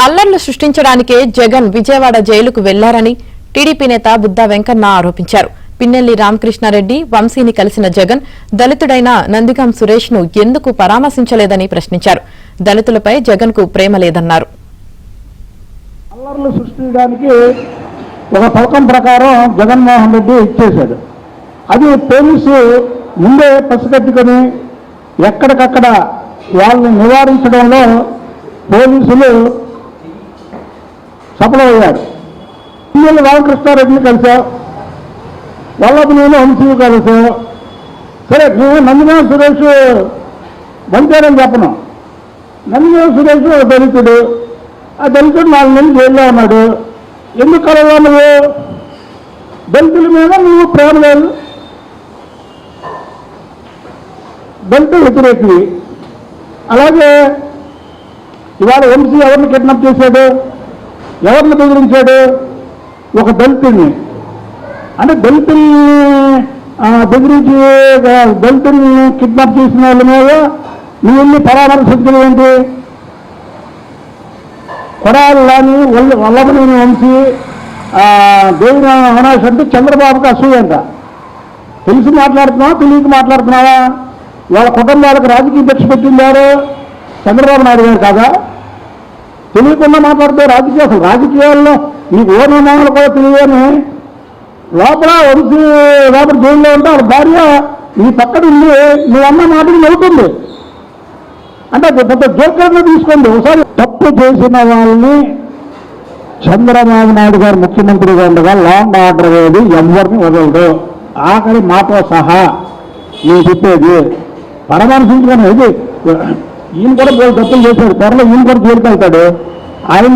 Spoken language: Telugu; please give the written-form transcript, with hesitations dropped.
అల్లర్లు సృష్టించడానికే జగన్ విజయవాడ జైలుకు వెళ్లారని టీడీపీ నేత బుద్దా వెంకన్న ఆరోపించారు. పిన్నెల్లి రామకృష్ణారెడ్డి వంశీని కలిసిన జగన్ దళితుడైన నందిగాం సురేష్ ను ఎందుకు పరామర్శించలేదని ప్రశ్నించారు. దళితులపై జగన్ కు ప్రేమ లేదన్నారు. అల్లర్లు సృష్టించడానికి ఒక పథకం ప్రకారం జగన్మోహన్ రెడ్డి ఇచ్చేశాడు. అది పోలీసు ముందే పసిగట్టుకుని ఎక్కడికక్కడ వాళ్ళని నివారించడంలో పోలీసులు సఫలమయ్యారు. పిన్నెల్లి రామకృష్ణారెడ్డిని కలిశావు, వల్లభనేని వంశీ కలిశావు. సరే, నేను నందిగాం సురేష్ బంతేరని చెప్పను. నందిగాం సురేష్ దళితుడు, ఆ దళితుడు 4 నెలలు జైల్లో ఉన్నాడు. ఎందుకు కలవా నువ్వు? దళితుల మీద నువ్వు ప్రేమ లేదు, దళిత వ్యతిరేకి. అలాగే ఇవాళ వంశీ ఎవరిని కిడ్నాప్ చేశాడు, ఎవరిని బెదిరించాడు? ఒక దళితుడిని. అంటే దళితుల్ని బెదిరించి దళితుల్ని కిడ్నాప్ చేసిన వాళ్ళ మీద నువ్వు వెళ్ళి పరామర్శించడం ఏంటి? కొడాలి కానీ వల్లభనేని వంశీ దేవిన అవినాష్ అంటే చంద్రబాబుకి అసూయంట. తెలిసి మాట్లాడుతున్నావా, తెలియక మాట్లాడుతున్నావా? వాళ్ళ కుటుంబాలకు రాజకీయ భిక్ష పెట్టిందారు చంద్రబాబు నాయుడు గారు కాదా? తెలియకుండా మాట్లాడితే రాజకీయాల్లో నీకు ఓ నిర్మాణాలు కూడా తెలియని లోపల వంశీ లోపల జైల్లో ఉంటే వాళ్ళ భార్య నీ పక్కన ఉండి నువ్వన్న మాటలు నవ్వుతుంది. అంటే పెద్ద జోకర్ని తీసుకోండి. ఒకసారి తప్పు చేసిన వాళ్ళని చంద్రబాబు నాయుడు గారు ముఖ్యమంత్రిగా ఉండగా లాండ్ ఆర్డర్ అనేది ఎవరిని వదలదు. ఆఖరి మాతో సహా నేను చెప్పేది పరామర్శించుకుని ఇది ఈయన కూడా తప్పులు చేశాడు. త్వరలో ఈయన కూడా జైలుకి వెళ్తాడు. ఆయన